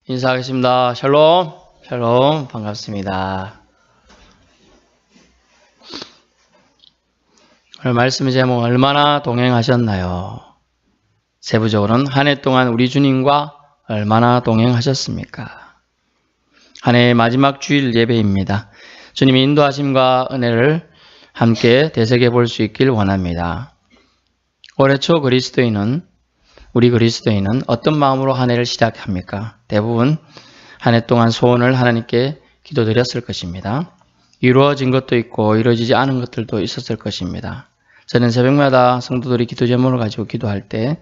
인사하겠습니다. 샬롬, 샬롬, 반갑습니다. 오늘 말씀의 제목 얼마나 동행하셨나요? 세부적으로는 한 해 동안 우리 주님과 얼마나 동행하셨습니까? 한 해의 마지막 주일 예배입니다. 주님의 인도하심과 은혜를 함께 되새겨 볼 수 있길 원합니다. 올해 초 우리 그리스도인은 어떤 마음으로 한 해를 시작합니까? 대부분 한 해 동안 소원을 하나님께 기도드렸을 것입니다. 이루어진 것도 있고 이루어지지 않은 것들도 있었을 것입니다. 저는 새벽마다 성도들이 기도 제목을 가지고 기도할 때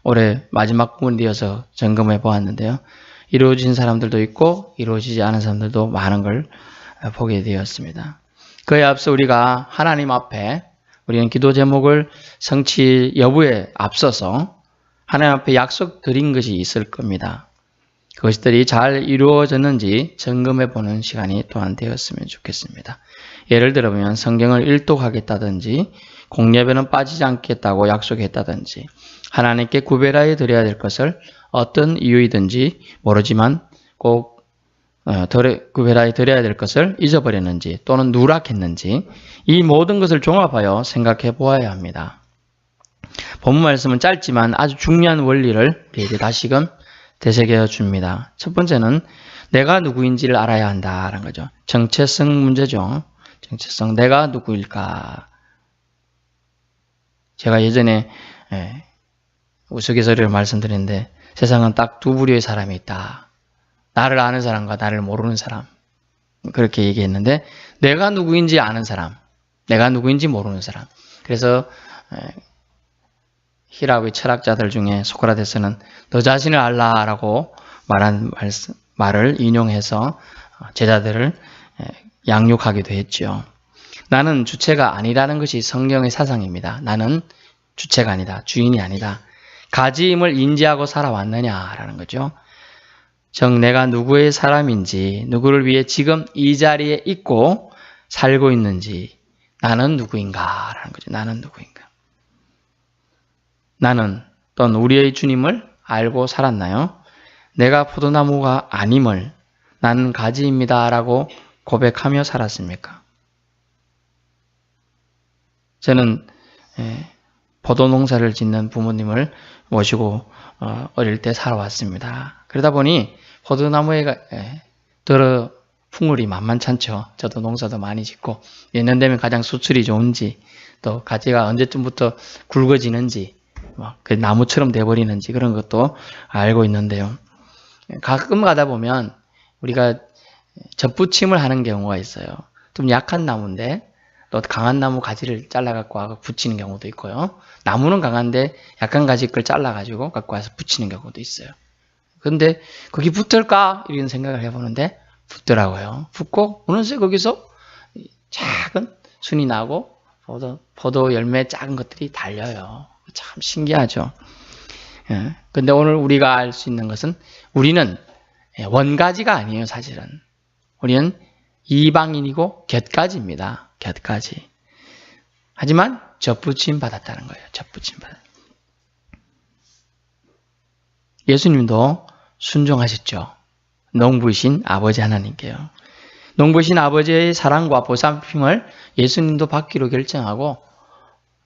올해 마지막 부분이어서 점검해 보았는데요. 이루어진 사람들도 있고 이루어지지 않은 사람들도 많은 걸 보게 되었습니다. 그에 앞서 우리가 하나님 앞에 우리는 기도 제목을 성취 여부에 앞서서 하나님 앞에 약속드린 것이 있을 겁니다. 그것들이 잘 이루어졌는지 점검해 보는 시간이 또한 되었으면 좋겠습니다. 예를 들어보면 성경을 일독하겠다든지 공예배는 빠지지 않겠다고 약속했다든지 하나님께 구별하여 드려야 될 것을 어떤 이유이든지 모르지만 꼭 구별하여 드려야 될 것을 잊어버렸는지 또는 누락했는지 이 모든 것을 종합하여 생각해 보아야 합니다. 본문 말씀은 짧지만 아주 중요한 원리를 우리에게 다시금 되새겨 줍니다. 첫 번째는 내가 누구인지를 알아야 한다는 거죠. 정체성 문제죠. 정체성, 내가 누구일까? 제가 예전에 우스갯소리를 말씀드렸는데 세상은 딱 두 부류의 사람이 있다. 나를 아는 사람과 나를 모르는 사람. 그렇게 얘기했는데 내가 누구인지 아는 사람, 내가 누구인지 모르는 사람. 그래서 히라의 철학자들 중에 소크라테스는 너 자신을 알라라고 말한 말을 인용해서 제자들을 양육하기도 했죠. 나는 주체가 아니라는 것이 성경의 사상입니다. 나는 주체가 아니다. 주인이 아니다. 가지임을 인지하고 살아왔느냐라는 거죠. 즉 내가 누구의 사람인지 누구를 위해 지금 이 자리에 있고 살고 있는지 나는 누구인가라는 거죠. 나는 누구인가. 나는 또는 우리의 주님을 알고 살았나요? 내가 포도나무가 아님을 나는 가지입니다라고 고백하며 살았습니까? 저는 포도 농사를 짓는 부모님을 모시고 어릴 때 살아왔습니다. 그러다 보니 포도나무에 들어 풍물이 만만찮죠. 저도 농사도 많이 짓고 내년 되면 가장 수출이 좋은지 또 가지가 언제쯤부터 굵어지는지 그 나무처럼 돼버리는지 그런 것도 알고 있는데요. 가끔 가다 보면 우리가 접붙임을 하는 경우가 있어요. 좀 약한 나무인데 또 강한 나무 가지를 잘라갖고 와서 붙이는 경우도 있고요. 나무는 강한데 약한 가지 걸 잘라가지고 갖고 와서 붙이는 경우도 있어요. 그런데 거기 붙을까? 이런 생각을 해보는데 붙더라고요. 붙고 어느새 거기서 작은 순이 나고 포도 열매 작은 것들이 달려요. 참 신기하죠. 근데 오늘 우리가 알 수 있는 것은 우리는 원가지가 아니에요, 사실은. 우리는 이방인이고 곁가지입니다. 곁가지. 하지만 접붙임 받았다는 거예요. 접붙임 받았다. 예수님도 순종하셨죠. 농부이신 아버지 하나님께요. 농부이신 아버지의 사랑과 보살핌을 예수님도 받기로 결정하고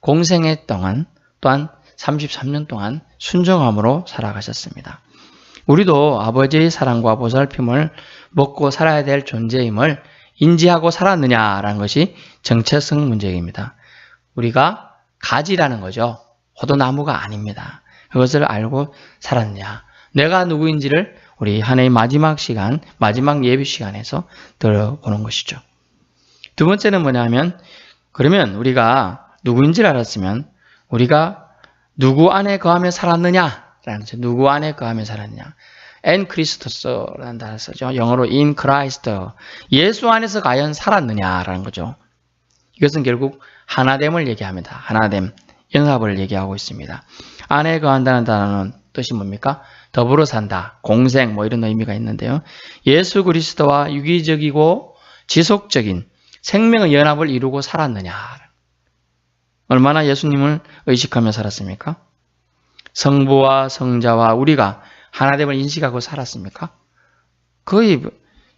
공생애 동안 또한 33년 동안 순종함으로 살아가셨습니다. 우리도 아버지의 사랑과 보살핌을 먹고 살아야 될 존재임을 인지하고 살았느냐라는 것이 정체성 문제입니다. 우리가 가지라는 거죠. 포도나무가 아닙니다. 그것을 알고 살았냐. 내가 누구인지를 우리 한 해의 마지막 시간, 마지막 예배 시간에서 들어보는 것이죠. 두 번째는 뭐냐면 그러면 우리가 누구인지를 알았으면 우리가 누구 안에 거하며 살았느냐라는 거죠. 누구 안에 거하며 살았느냐. 엔 크리스토스라는 단어를 쓰죠. 영어로 in Christ. 예수 안에서 과연 살았느냐라는 거죠. 이것은 결국 하나됨을 얘기합니다. 하나됨, 연합을 얘기하고 있습니다. 안에 거한다는 단어는 뜻이 뭡니까? 더불어 산다, 공생 이런 의미가 있는데요. 예수 그리스도와 유기적이고 지속적인 생명의 연합을 이루고 살았느냐. 얼마나 예수님을 의식하며 살았습니까? 성부와 성자와 우리가 하나됨을 인식하고 살았습니까? 거의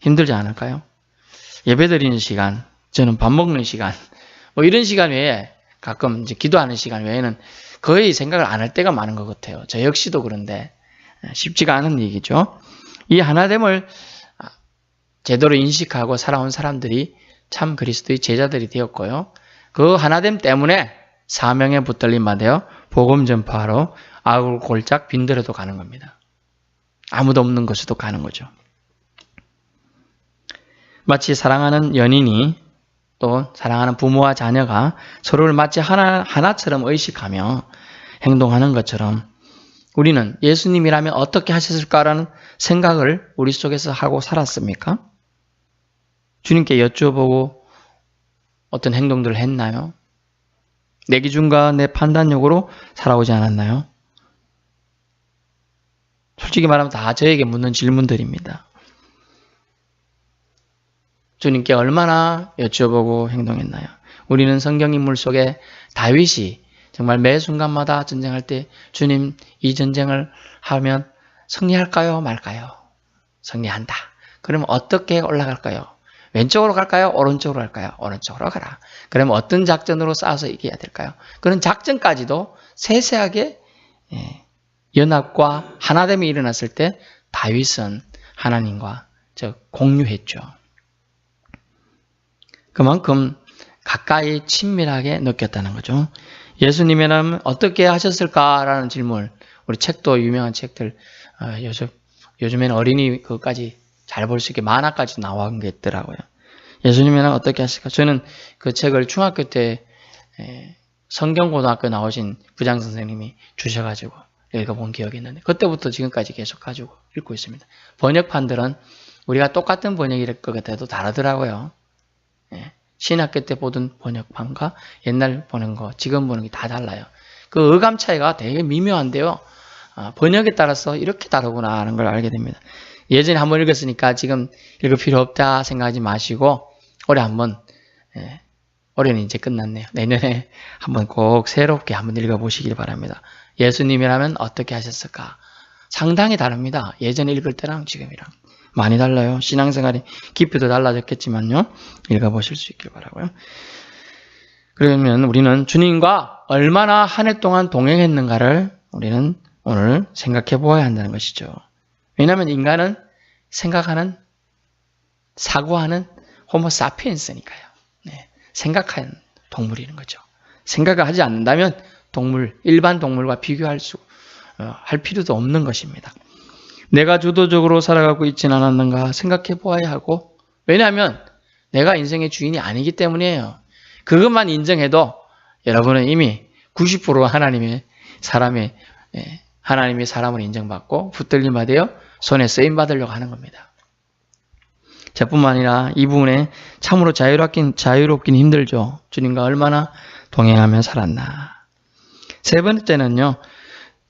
힘들지 않을까요? 예배 드리는 시간, 저는 밥 먹는 시간, 뭐 이런 시간 외에 가끔 이제 기도하는 시간 외에는 거의 생각을 안 할 때가 많은 것 같아요. 저 역시도 그런데 쉽지가 않은 얘기죠. 이 하나됨을 제대로 인식하고 살아온 사람들이 참 그리스도의 제자들이 되었고요. 그 하나됨 때문에 사명에 붙들림 받아 복음 전파하러 아울 골짝 빈들에도 가는 겁니다. 아무도 없는 곳에도 가는 거죠. 마치 사랑하는 연인이 또 사랑하는 부모와 자녀가 서로를 마치 하나처럼 의식하며 행동하는 것처럼 우리는 예수님이라면 어떻게 하셨을까라는 생각을 우리 속에서 하고 살았습니까? 주님께 여쭤보고 어떤 행동들을 했나요? 내 기준과 내 판단력으로 살아오지 않았나요? 솔직히 말하면 다 저에게 묻는 질문들입니다. 주님께 얼마나 여쭤보고 행동했나요? 우리는 성경 인물 속에 다윗이 정말 매 순간마다 전쟁할 때 주님 이 전쟁을 하면 승리할까요? 말까요? 승리한다. 그러면 어떻게 올라갈까요? 왼쪽으로 갈까요? 오른쪽으로 갈까요? 오른쪽으로 가라. 그러면 어떤 작전으로 싸워서 이겨야 될까요? 그런 작전까지도 세세하게 연합과 하나됨이 일어났을 때 다윗은 하나님과 공유했죠. 그만큼 가까이 친밀하게 느꼈다는 거죠. 예수님이라면 어떻게 하셨을까라는 질문, 우리 책도 유명한 책들, 요즘에는 어린이 그것까지 잘 볼 수 있게 만화까지 나온 게 있더라고요. 예수님이라면 어떻게 하실까? 저는 그 책을 중학교 때 성경고등학교 나오신 부장 선생님이 주셔가지고 읽어본 기억이 있는데 그때부터 지금까지 계속 가지고 읽고 있습니다. 번역판들은 우리가 똑같은 번역일 것 같아도 다르더라고요. 신학교 때 보던 번역판과 옛날 보는 거, 지금 보는 게 다 달라요. 그 어감 차이가 되게 미묘한데요. 번역에 따라서 이렇게 다르구나 하는 걸 알게 됩니다. 예전에 한번 읽었으니까 지금 읽을 필요 없다 생각하지 마시고 올해 한번, 올해는 이제 끝났네요. 내년에 한번 꼭 새롭게 한번 읽어보시길 바랍니다. 예수님이라면 어떻게 하셨을까? 상당히 다릅니다. 예전에 읽을 때랑 지금이랑. 많이 달라요. 신앙생활이 깊이도 달라졌겠지만요. 읽어보실 수 있길 바라고요. 그러면 우리는 주님과 얼마나 한 해 동안 동행했는가를 우리는 오늘 생각해 보아야 한다는 것이죠. 왜냐하면 인간은 생각하는, 사고하는 호모 사피엔스니까요. 생각하는 동물이는 거죠. 생각을 하지 않는다면 일반 동물과 비교할 할 필요도 없는 것입니다. 내가 주도적으로 살아가고 있지는 않았는가 생각해 보아야 하고, 왜냐하면 내가 인생의 주인이 아니기 때문이에요. 그것만 인정해도 여러분은 이미 90% 하나님이 사람을 인정받고 붙들림 받아요 손에 쓰임 받으려고 하는 겁니다. 저뿐만 아니라 이 부분에 참으로 자유롭긴 힘들죠. 주님과 얼마나 동행하며 살았나. 세 번째는요.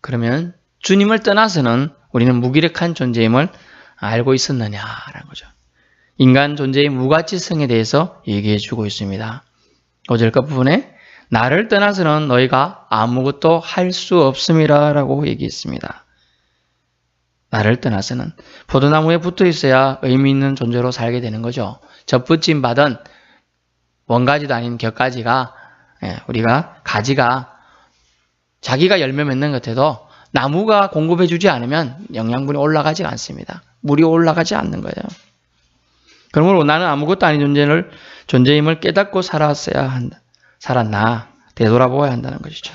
그러면 주님을 떠나서는 우리는 무기력한 존재임을 알고 있었느냐라는 거죠. 인간 존재의 무가치성에 대해서 얘기해 주고 있습니다. 5절 끝부분에 나를 떠나서는 너희가 아무것도 할 수 없음이라 라고 얘기했습니다. 나를 떠나서는 포도나무에 붙어 있어야 의미 있는 존재로 살게 되는 거죠. 접붙임 받은 원가지도 아닌 격가지가 우리가 가지가 자기가 열매 맺는 것 같아도 나무가 공급해 주지 않으면 영양분이 올라가지 않습니다. 물이 올라가지 않는 거예요. 그러므로 나는 아무것도 아닌 존재임을 깨닫고 살았나 되돌아보아야 한다는 것이죠.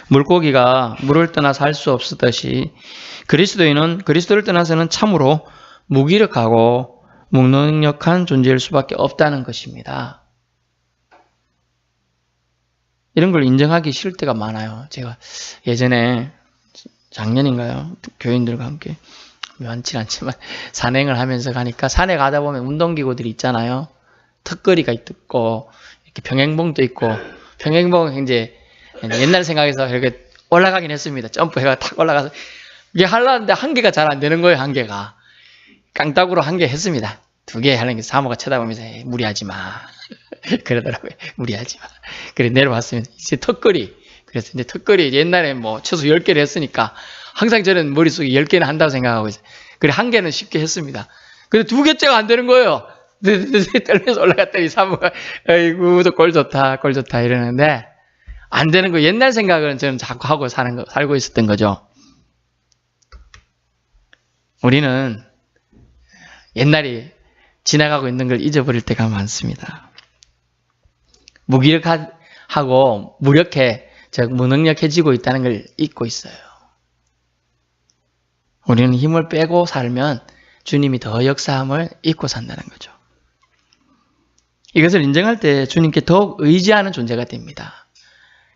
물고기가 물을 떠나 살 수 없었듯이 그리스도인은 그리스도를 떠나서는 참으로 무기력하고 무능력한 존재일 수밖에 없다는 것입니다. 이런 걸 인정하기 싫을 때가 많아요. 제가 예전에 작년인가요? 교인들과 함께 많지 않지만 산행을 하면서 가니까 산에 가다 보면 운동기구들이 있잖아요. 턱걸이가 있고 이렇게 평행봉도 있고 평행봉 이제 옛날 생각에서 이렇게 올라가긴 했습니다. 점프해가 탁 올라가서 이게 하려는데 한 개가 잘 안 되는 거예요. 한 개가 깡따구로 한 개 했습니다. 2개 하는 게 사모가 쳐다보면서 무리하지 마 그러더라고요. 무리하지 마. 그래 내려왔으면 이제 턱걸이 그래서 이제 특별히 옛날에 뭐 최소 10개를 했으니까 항상 저는 머릿속에 10개는 한다고 생각하고 있어요. 그래, 1개는 쉽게 했습니다. 근데 2개째가 안 되는 거예요. 떨면서 올라갔더니 사모가, 아이고, 꼴 좋다, 꼴 좋다 이러는데, 안 되는 거. 옛날 생각은 저는 자꾸 하고 살고 있었던 거죠. 우리는 옛날이 지나가고 있는 걸 잊어버릴 때가 많습니다. 무기력하고 무능력해지고 있다는 걸 잊고 있어요. 우리는 힘을 빼고 살면 주님이 더 역사함을 잊고 산다는 거죠. 이것을 인정할 때 주님께 더욱 의지하는 존재가 됩니다.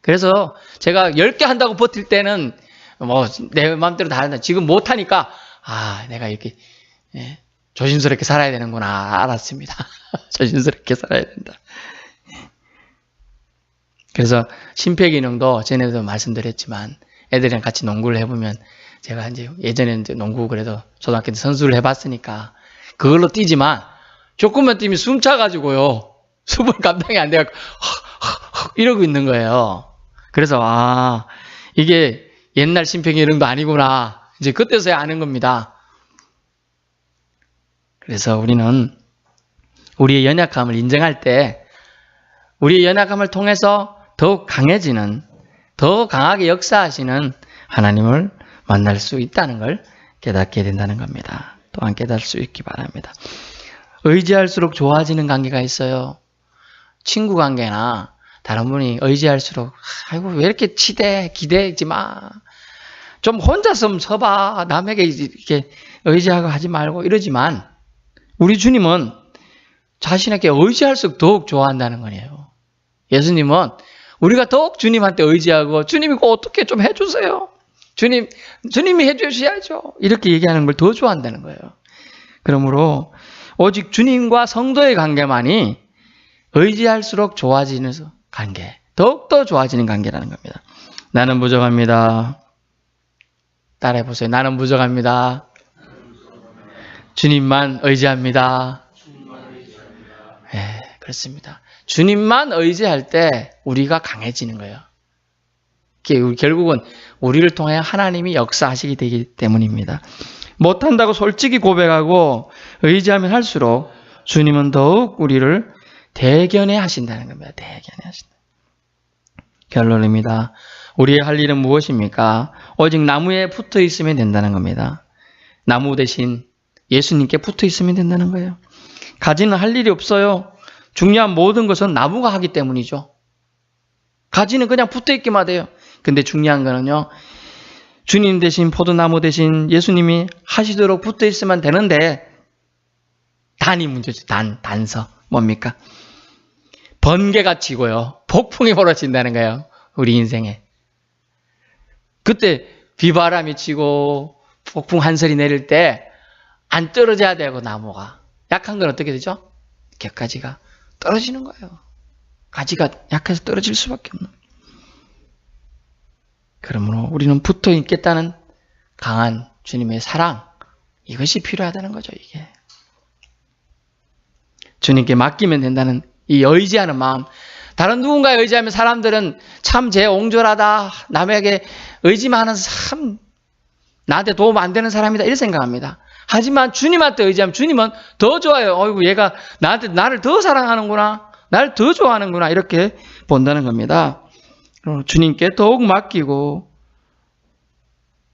그래서 제가 10개 한다고 버틸 때는 뭐 내 마음대로 다 한다. 지금 못하니까 내가 이렇게 조심스럽게 살아야 되는구나 알았습니다. 조심스럽게 살아야 된다. 그래서 심폐기능도 전에도 말씀드렸지만 애들이랑 같이 농구를 해보면 제가 이제 예전에는 농구 그래도 초등학교 때 선수를 해봤으니까 그걸로 뛰지만 조금만 뛰면 숨 차가지고요. 숨을 감당이 안 돼갖고 이러고 있는 거예요. 그래서 이게 옛날 심폐기능도 아니구나. 이제 그때서야 아는 겁니다. 그래서 우리는 우리의 연약함을 인정할 때 우리의 연약함을 통해서 더욱 강해지는, 더 강하게 역사하시는 하나님을 만날 수 있다는 걸 깨닫게 된다는 겁니다. 또한 깨달을 수 있기 바랍니다. 의지할수록 좋아지는 관계가 있어요. 친구 관계나 다른 분이 의지할수록 아이고 왜 이렇게 기대지 마. 좀 혼자 좀 서봐. 남에게 이렇게 의지하고 하지 말고 이러지만 우리 주님은 자신에게 의지할수록 더욱 좋아한다는 거예요. 예수님은 우리가 더욱 주님한테 의지하고 주님이 꼭 어떻게 좀 해주세요. 주님이 해주셔야죠. 이렇게 얘기하는 걸 더 좋아한다는 거예요. 그러므로 오직 주님과 성도의 관계만이 의지할수록 좋아지는 관계, 더욱더 좋아지는 관계라는 겁니다. 나는 부족합니다. 따라해보세요. 나는 부족합니다. 주님만 의지합니다. 네, 그렇습니다. 주님만 의지할 때 우리가 강해지는 거예요. 결국은 우리를 통해 하나님이 역사하시게 되기 때문입니다. 못한다고 솔직히 고백하고 의지하면 할수록 주님은 더욱 우리를 대견해 하신다는 겁니다. 대견해 하신다. 결론입니다. 우리의 할 일은 무엇입니까? 오직 나무에 붙어 있으면 된다는 겁니다. 나무 대신 예수님께 붙어 있으면 된다는 거예요. 가지는 할 일이 없어요. 중요한 모든 것은 나무가 하기 때문이죠. 가지는 그냥 붙어 있기만 해요. 근데 중요한 거는요. 주님 대신 포도나무 대신 예수님이 하시도록 붙어 있으면 되는데 단이 문제죠. 단서. 뭡니까? 번개가 치고요. 폭풍이 벌어진다는 거예요. 우리 인생에. 그때 비바람이 치고 폭풍 한설이 내릴 때 안 떨어져야 되고 나무가. 약한 건 어떻게 되죠? 곁가지가 떨어지는 거예요. 가지가 약해서 떨어질 수밖에 없는 거예요. 그러므로 우리는 붙어 있겠다는 강한 주님의 사랑, 이것이 필요하다는 거죠. 이게 주님께 맡기면 된다는 이 의지하는 마음. 다른 누군가에 의지하면 사람들은 참 쟤 옹졸하다, 남에게 의지만 하는 참 나한테 도움 안 되는 사람이다 이렇게 생각합니다. 하지만 주님한테 의지하면 주님은 더 좋아요. 어이구 얘가 나를 더 사랑하는구나, 나를 더 좋아하는구나 이렇게 본다는 겁니다. 주님께 더욱 맡기고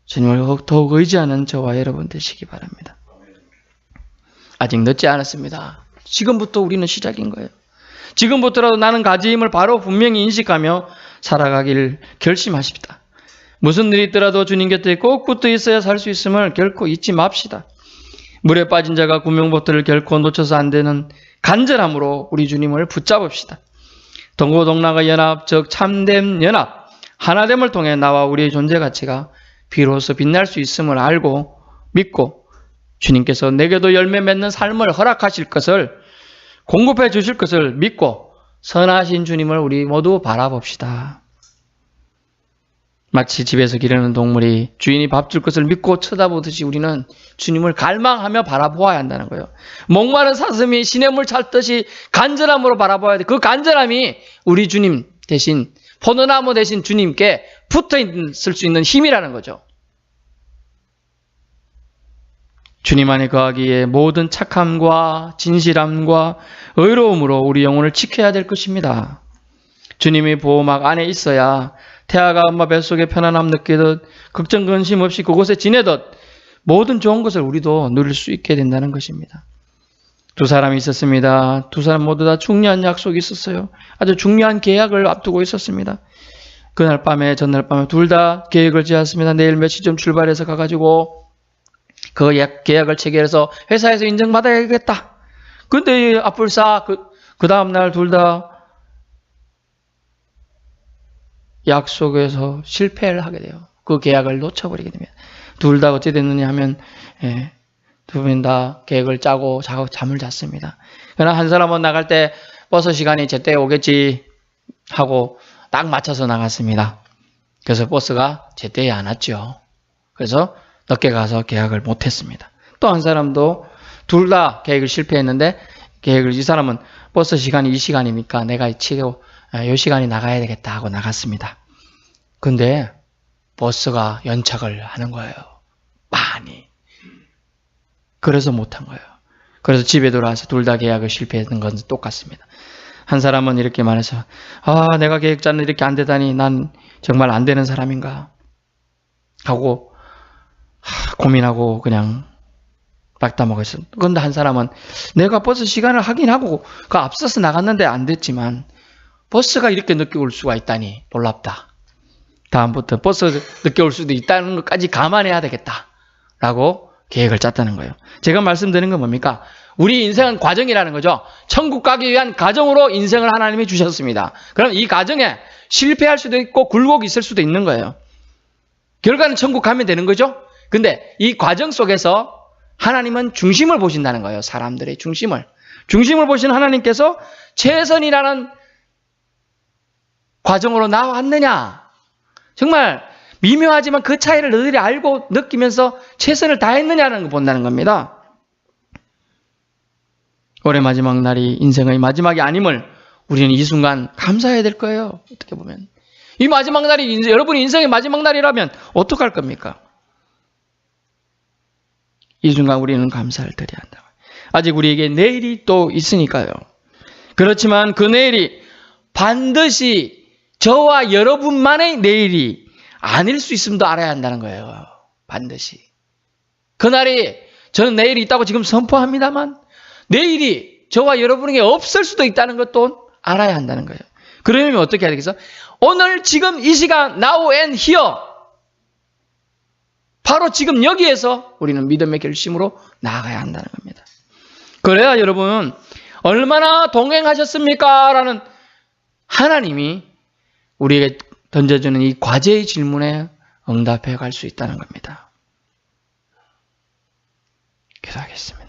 주님을 더욱 의지하는 저와 여러분 되시기 바랍니다. 아직 늦지 않았습니다. 지금부터 우리는 시작인 거예요. 지금부터라도 나는 가지임을 바로 분명히 인식하며 살아가길 결심하십시다. 무슨 일이 있더라도 주님 곁에 꼭 붙어 있어야 살 수 있음을 결코 잊지 맙시다. 물에 빠진 자가 구명보트를 결코 놓쳐서 안 되는 간절함으로 우리 주님을 붙잡읍시다. 동고동락의 연합, 즉 참된 연합, 하나됨을 통해 나와 우리의 존재 가치가 비로소 빛날 수 있음을 알고 믿고 주님께서 내게도 열매 맺는 삶을 허락하실 것을, 공급해 주실 것을 믿고 선하신 주님을 우리 모두 바라봅시다. 마치 집에서 기르는 동물이 주인이 밥 줄 것을 믿고 쳐다보듯이 우리는 주님을 갈망하며 바라보아야 한다는 거예요. 목마른 사슴이 시냇물 찾듯이 간절함으로 바라봐야 돼. 그 간절함이 우리 주님 대신 포도나무 대신 주님께 붙어 있을 수 있는 힘이라는 거죠. 주님 안에 거하기에 모든 착함과 진실함과 의로움으로 우리 영혼을 지켜야 될 것입니다. 주님의 보호막 안에 있어야 태아가 엄마 뱃속에 편안함 느끼듯 걱정 근심 없이 그곳에 지내듯 모든 좋은 것을 우리도 누릴 수 있게 된다는 것입니다. 두 사람이 있었습니다. 두 사람 모두 다 중요한 약속이 있었어요. 아주 중요한 계약을 앞두고 있었습니다. 그날 밤에 전날 밤에 둘 다 계획을 지었습니다. 내일 몇 시쯤 출발해서 가가지고 그 계약을 체결해서 회사에서 인정받아야겠다. 근데 앞불사 그 다음날 둘 다 약속에서 실패를 하게 돼요. 그 계약을 놓쳐버리게 됩니다. 둘 다 어찌 됐느냐 하면 두 분 다 계획을 짜고 잠을 잤습니다. 그러나 한 사람은 나갈 때 버스 시간이 제때 오겠지 하고 딱 맞춰서 나갔습니다. 그래서 버스가 제때에 안 왔죠. 그래서 늦게 가서 계약을 못했습니다. 또 한 사람도 둘 다 계획을 실패했는데 이 사람은 버스 시간이 이 시간이니까 내가 치고 이 시간이 나가야 되겠다 하고 나갔습니다. 근데 버스가 연착을 하는 거예요. 많이. 그래서 못한 거예요. 그래서 집에 돌아와서 둘 다 계약을 실패했던 건 똑같습니다. 한 사람은 이렇게 말해서 내가 계획 짰는데 이렇게 안 되다니 난 정말 안 되는 사람인가 하고 고민하고 그냥 락다먹어 있어요. 그런데 한 사람은 내가 버스 시간을 확인하고 그 앞서서 나갔는데 안 됐지만 버스가 이렇게 늦게 올 수가 있다니 놀랍다. 다음부터 버스 늦게 올 수도 있다는 것까지 감안해야 되겠다 라고 계획을 짰다는 거예요. 제가 말씀드리는 건 뭡니까? 우리 인생은 과정이라는 거죠. 천국 가기 위한 과정으로 인생을 하나님이 주셨습니다. 그럼 이 과정에 실패할 수도 있고 굴곡이 있을 수도 있는 거예요. 결과는 천국 가면 되는 거죠. 근데 이 과정 속에서 하나님은 중심을 보신다는 거예요. 사람들의 중심을 보시는 하나님께서 최선이라는 과정으로 나왔느냐, 정말 미묘하지만 그 차이를 너희들이 알고 느끼면서 최선을 다했느냐는 걸 본다는 겁니다. 올해 마지막 날이 인생의 마지막이 아님을 우리는 이 순간 감사해야 될 거예요. 어떻게 보면 이 마지막 날이 여러분의 인생의 마지막 날이라면 어떡할 겁니까? 이 순간 우리는 감사를 드려야 한다. 아직 우리에게 내일이 또 있으니까요. 그렇지만 그 내일이 반드시 저와 여러분만의 내일이 아닐 수 있음도 알아야 한다는 거예요. 반드시. 그날이 저는 내일이 있다고 지금 선포합니다만 내일이 저와 여러분에게 없을 수도 있다는 것도 알아야 한다는 거예요. 그러면 어떻게 해야 되겠어? 오늘 지금 이 시간 now and here 바로 지금 여기에서 우리는 믿음의 결심으로 나아가야 한다는 겁니다. 그래야 여러분 얼마나 동행하셨습니까? 라는 하나님이 우리에게 던져주는 이 과제의 질문에 응답해 갈 수 있다는 겁니다. 기도하겠습니다.